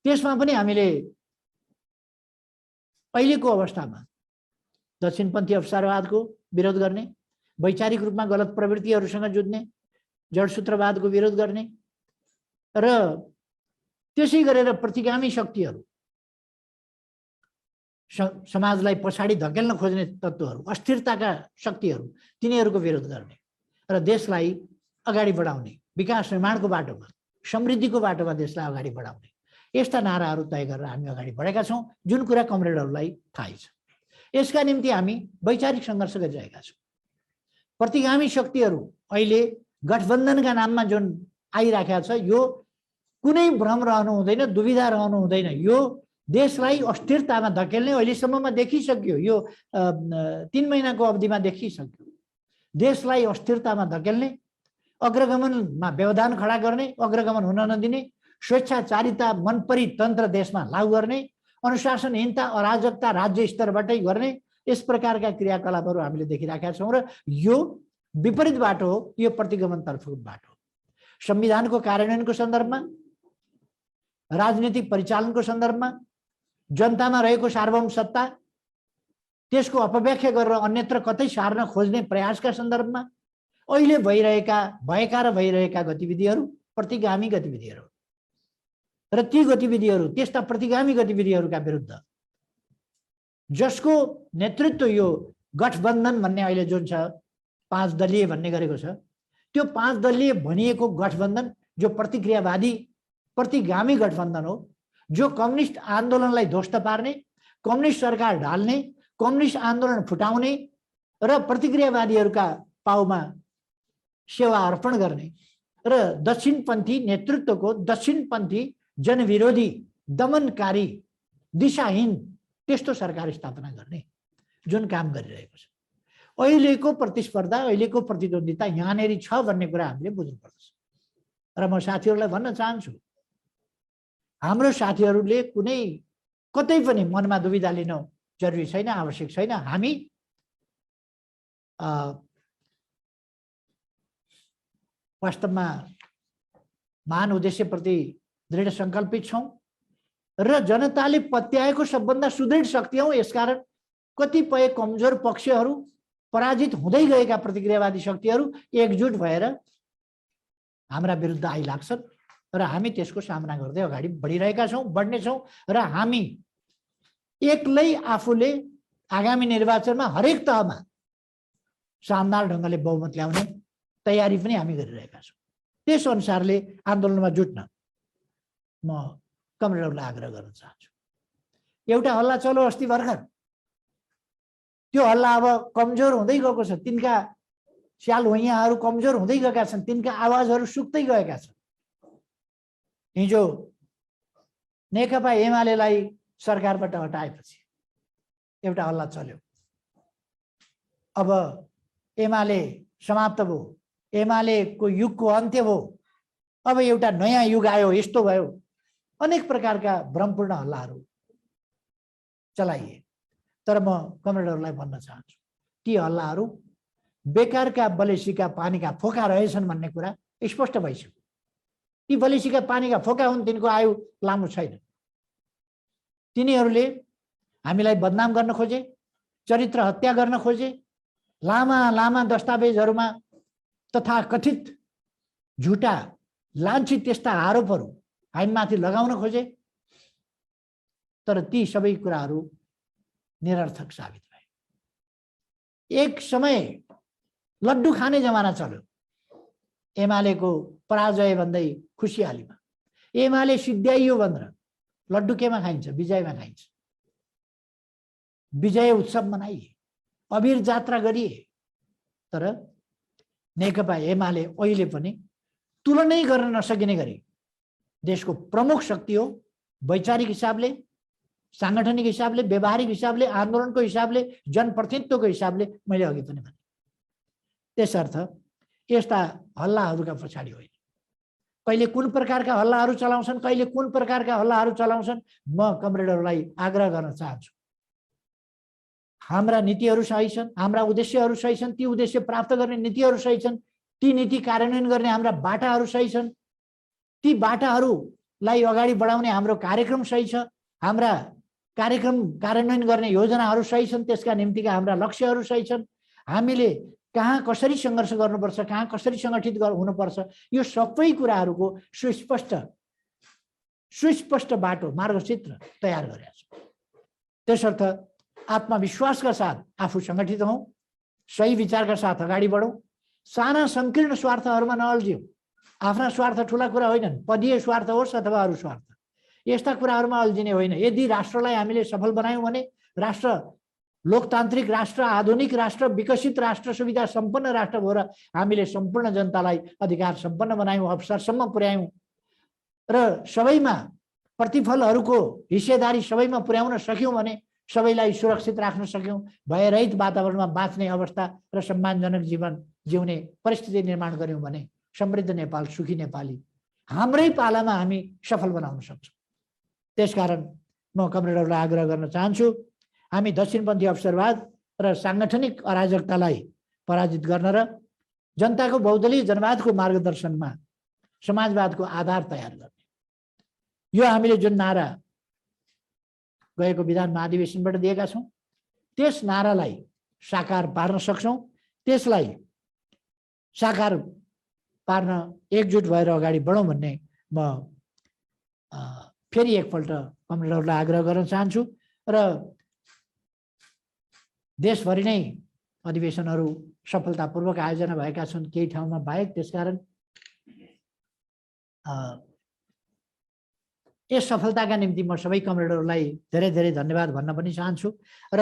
त्यसमा पनि हामीले अहिलेको अवस्थामा दक्षिणपन्थी अवसरवादको विरोध गर्ने, वैचारिक रूपमा गलत प्रवृत्तिहरूसँग जुझ्ने, जडसूत्रवादको विरोध गर्ने र त्यसै गरेर प्रतिगामी शक्तिहरू, समाजलाई पछाडि धकेल्न खोज्ने तत्त्वहरू, अस्थिरताका शक्तिहरू, तिनीहरूको विरोध गर्ने र देशलाई अगाडि बढाउने, विकास निर्माणको बाटोमा, समृद्धिको बाटोमा देशलाई अगाडि बढाउने, यस्ता नाराहरू तय गरेर हामी अगाडि बढेका छौँ, जुन कुरा कमरेडहरूलाई थाहै छ। यसका निम्ति हामी वैचारिक सङ्घर्ष गरिरहेका छौँ। प्रतिगामी शक्तिहरू अहिले गठबन्धनका नाममा जुन आइराखेका छ, यो कुनै भ्रम रहनु हुँदैन, दुविधा रहनु हुँदैन। यो देशलाई अस्थिरतामा धकेल्ने अहिलेसम्ममा देखिसक्यो, यो 3 महिनाको अवधिमा देखिसक्यो। देशलाई अस्थिरतामा धकेल्ने, अग्रगमनमा व्यवधान खडा गर्ने, अग्रगमन हुन नदिने, स्वेच्छाचारिता मनपरी तन्त्र देशमा लागू गर्ने, अनुशासनहीनता अराजकता राज्य स्तरबाटै गर्ने, यस प्रकारका क्रियाकलापहरू हामीले देखिराखेका छौँ र यो विपरीत बाटो हो, यो प्रतिगमनतर्फको बाटो हो। संविधानको कार्यान्वयनको सन्दर्भमा, राजनीतिक परिचालनको सन्दर्भमा, जनतामा रहेको सार्वभौम सत्ता त्यसको अपव्याख्या गरेर अन्यत्र कतै सार्न खोज्ने प्रयासका सन्दर्भमा अहिले भएका र भइरहेका गतिविधिहरू प्रतिगामी गतिविधिहरू र ती गतिविधिहरू, त्यस्ता प्रतिगामी गतिविधिहरूका विरुद्ध जसको नेतृत्व यो गठबन्धन भन्ने अहिले जुन छ 5 दलीय भन्ने गरेको छ, त्यो 5 दलीय भनिएको गठबन्धन जो प्रतिक्रियावादी प्रतिगामी गठबन्धन हो, जो कम्युनिस्ट आन्दोलनलाई ध्वस्त पार्ने, कम्युनिस्ट सरकार ढाल्ने, कम्युनिस्ट आन्दोलन फुटाउने र प्रतिक्रियावादीहरूका पाउमा सेवा अर्पण गर्ने र दक्षिणपन्थी नेतृत्वको दक्षिणपन्थी जनविरोधी दमनकारी दिशाहीन त्यस्तो सरकार स्थापना गर्ने जुन काम गरिरहेको छ। अहिलेको प्रतिस्पर्धा, अहिलेको प्रतिद्वन्दिता यहाँनेरि छ भन्ने कुरा हामीले बुझ्नुपर्छ र म साथीहरूलाई भन्न चाहन्छु, हाम्रो साथीहरूले कुनै कतै पनि मनमा दुविधा लिन जरुरी छैन, आवश्यक छैन। हामी वास्तवमा महान उद्देश्यप्रति दृढ सङ्कल्पित छौँ र जनताले पत्याएको सबभन्दा सुदृढ शक्ति हौँ। यसकारण कतिपय कमजोर पक्षहरू, पराजित हुँदै गएका प्रतिक्रियावादी शक्तिहरू एकजुट भएर हाम्रा विरुद्ध आइलाग्छन् र हामी त्यसको सामना गर्दै अगाडि बढिरहेका छौँ, बढ्नेछौँ र हामी एक्लै आफूले आगामी निर्वाचनमा हरेक तहमा शानदार ढङ्गले बहुमत ल्याउने तयारी पनि हामी गरिरहेका छौँ। त्यस अनुसारले आन्दोलनमा जुट्न म कमरेडहरूलाई आग्रह गर्न चाहन्छु। एउटा हल्ला चलो अस्ति भर्खर, त्यो हल्ला अब कमजोर हुँदै गएको छ। तिनका स्याल भुइँयाहरू कमजोर हुँदै गएका छन्, तिनका आवाजहरू सुक्दै गएका छन्। हिजो नेकपा एमालेलाई सरकारबाट हटाएपछि एउटा हल्ला चल्यो। अब एमाले समाप्त भयो, एमालेको युगको अन्त्य भयो, अब एउटा नयाँ युग आयो, यस्तो भयो। अनेक प्रकारका भ्रमपूर्ण हल्लाहरू चलाइए। तर म कमरेडहरूलाई भन्न चाहन्छु, ती हल्लाहरू बेकारका बलेसीका पानीका फोका रहेछन् भन्ने कुरा स्पष्ट भइसक्यो। ती बलेसीका पानीका फोका हुन्, तिनको आयु लामो छैन। तिनीहरूले हामीलाई बदनाम गर्न खोजे, चरित्र हत्या गर्न खोजे, लामा लामा दस्तावेजहरूमा तथाकथित झुटा लान्छित त्यस्ता आरोपहरू हामीमाथि लगाउन खोजे। तर ती सबै कुराहरू निरर्थक साबित भए। एक समय लड्डु खाने जमाना चल्यो। एमालेको पराजय भन्दै खुसियालीमा एमाले सिद्ध्याइयो भनेर लड्डु केमा खाइन्छ? विजयमा खाइन्छ। विजय उत्सव मनाइए, अबीर जात्रा गरिए। तर नेकपा एमाले अहिले पनि तुलनै गर्न नसकिने गरी देशको प्रमुख शक्ति हो। वैचारिक हिसाबले, सांगठनिक हिसाबले, व्यवहारिक हिसाबले, आन्दोलनको हिसाबले, जनप्रतिनिधित्वको हिसाबले मैले अघि पनि भने। त्यसर्थ यस्ता हल्लाहरूका पछाडि होइन, कहिले कुन प्रकारका हल्लाहरू चलाउँछन्, कहिले कुन प्रकारका हल्लाहरू चलाउँछन्, म कमरेडहरूलाई आग्रह गर्न चाहन्छु। हाम्रा नीतिहरू सही छन्, हाम्रा उद्देश्यहरू सही छन्, ती उद्देश्य प्राप्त गर्ने नीतिहरू सही छन्, ती नीति कार्यान्वयन गर्ने हाम्रा बाटाहरू सही छन्, ती बाटाहरूलाई अगाडि बढाउने हाम्रो कार्यक्रम सही छ, हाम्रा कार्यक्रम कार्यान्वयन गर्ने योजनाहरू सही छन्, त्यसका निम्तिका हाम्रा लक्ष्यहरू सही छन्। हामीले कहाँ कसरी सङ्घर्ष गर्नुपर्छ, कहाँ कसरी सङ्गठित हुनुपर्छ, यो सबै कुराहरूको सुस्पष्ट बाटो, मार्गचित्र तयार गरेका छौँ। त्यसर्थ आत्मविश्वासका साथ आफू सङ्गठित हौँ, सही विचारका साथ अगाडि बढौँ, साना सङ्कीर्ण स्वार्थहरूमा नअल्झियौँ। आफ्ना स्वार्थ ठुला कुरा होइनन्, पदीय स्वार्थ होस् अथवा अरू स्वार्थ, यस्ता कुराहरूमा अल्झिने होइन। यदि राष्ट्रलाई हामीले सफल बनायौँ भने, राष्ट्र लोकतान्त्रिक राष्ट्र, आधुनिक राष्ट्र, विकसित राष्ट्र, सुविधा सम्पन्न राष्ट्र भएर हामीले सम्पूर्ण जनतालाई अधिकार सम्पन्न बनायौँ, अवसरसम्म पुर्यायौँ र सबैमा प्रतिफलहरूको हिस्सेदारी सबैमा पुर्याउन सक्यौँ भने, सबैलाई सुरक्षित राख्न सक्यौँ, भयरहित वातावरणमा बाँच्ने अवस्था र सम्मानजनक जीवन जिउने परिस्थिति निर्माण गऱ्यौँ भने समृद्ध नेपाल, सुखी नेपाली हाम्रै पालामा हामी सफल बनाउन सक्छौँ। त्यसकारण म कमरेडहरूलाई आग्रह गर्न चाहन्छु, हामी दक्षिणपन्थी अवसरवाद र साङ्गठनिक अराजकतालाई पराजित गर्न र जनताको बहुदलीय जनवादको मार्गदर्शनमा समाजवादको आधार तयार गर्ने, यो हामीले जुन नारा गएको विधान महाधिवेशनबाट दिएका छौँ, त्यस नारालाई साकार पार्न सक्छौँ। त्यसलाई साकार पार्न एकजुट भएर अगाडि बढौँ भन्ने म फेरि एकपल्ट कमरेडहरूलाई आग्रह गर्न चाहन्छु। र देशभरि नै अधिवेशनहरू सफलतापूर्वक आयोजना भएका छन् केही ठाउँमा बाहेक। त्यसकारण यस सफलताका निम्ति म सबै कमरेडहरूलाई धेरै धेरै धन्यवाद भन्न पनि चाहन्छु। र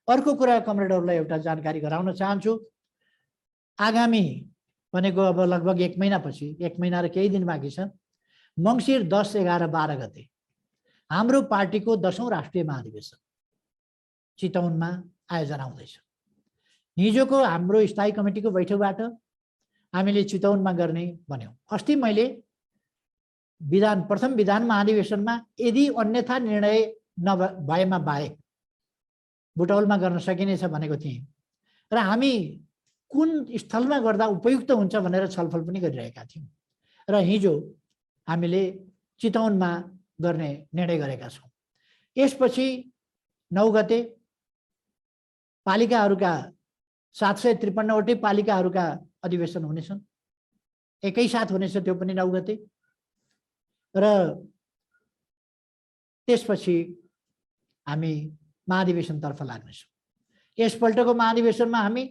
अर्को कुरा कमरेडहरूलाई एउटा जानकारी गराउन चाहन्छु, आगामी भनेको अब लगभग 1 महिनापछि, 1 महिना र केही दिन बाँकी छ, मङ्सिर 10, 11, 12 गते हाम्रो पार्टीको 10औं राष्ट्रिय महाधिवेशन चितवनमा आयोजना हुँदैछ। हिजोको हाम्रो स्थायी कमिटीको बैठकबाट हामीले चितवनमा गर्ने भन्यौँ। अस्ति मैले प्रथम विधान महाधिवेशनमा यदि अन्यथा निर्णय नभएमा बाहेक बुटौलमा गर्न सकिनेछ भनेको थिएँ र हामी कुन स्थलमा गर्दा उपयुक्त हुन्छ भनेर छलफल पनि गरिरहेका थियौँ र हिजो हामीले चितवनमा गर्ने निर्णय गरेका छौँ। यसपछि 9 गते पालिकाहरूका 753 वटै पालिकाहरूका अधिवेशन हुनेछन्, एकैसाथ हुनेछ, त्यो पनि 9 गते। र त्यसपछि हामी महाधिवेशनतर्फ लाग्नेछौँ। यसपल्टको महाधिवेशनमा हामी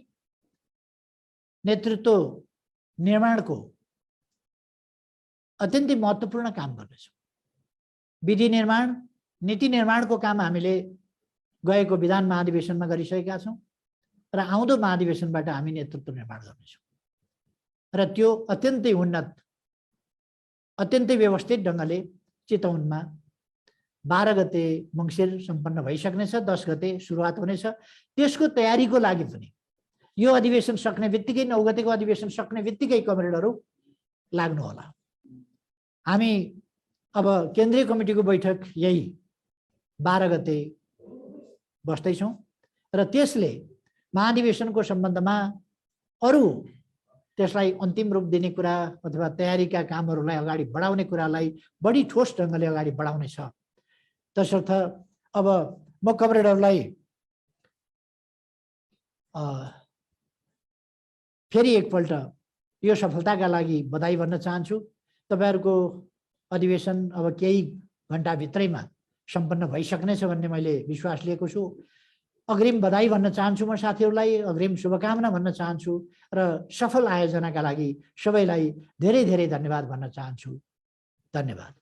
नेतृत्व निर्माणको अत्यन्तै महत्त्वपूर्ण काम गर्नेछौँ। विधि निर्माण, नीति निर्माणको काम हामीले गएको विधान महाधिवेशनमा गरिसकेका छौँ र आउँदो महाधिवेशनबाट हामी नेतृत्व निर्माण गर्नेछौँ र त्यो अत्यन्तै उन्नत, अत्यन्तै व्यवस्थित ढङ्गले चितवनमा 12 गते मङ्सिर सम्पन्न भइसक्नेछ। 10 गते सुरुवात हुनेछ। त्यसको तयारीको लागि पनि यो अधिवेशन सक्ने बित्तिकै, 9 गतेको अधिवेशन सक्ने बित्तिकै कमरेडहरू लाग्नु होला। हामी अब केन्द्रीय कमिटीको बैठक यही 12 गते बस्दैछौँ र त्यसले महाधिवेशनको सम्बन्धमा अरू त्यसलाई अन्तिम रूप दिने कुरा अथवा तयारीका कामहरूलाई अगाडि बढाउने कुरालाई बढी ठोस ढङ्गले अगाडि बढाउनेछ। तसर्थ अब म कमरेडहरूलाई फेरि एकपल्ट यो सफलताका लागि बधाई भन्न चाहन्छु। तपाईहरुको अधिवेशन अब केही घण्टाभित्रैमा सम्पन्न भइसक्नेछ भन्ने मैले विश्वास लिएको छु। अग्रिम बधाई भन्न चाहन्छु म साथीहरूलाई, अग्रिम शुभकामना भन्न चाहन्छु र सफल आयोजनाका लागि सबैलाई धेरै धेरै धन्यवाद भन्न चाहन्छु। धन्यवाद।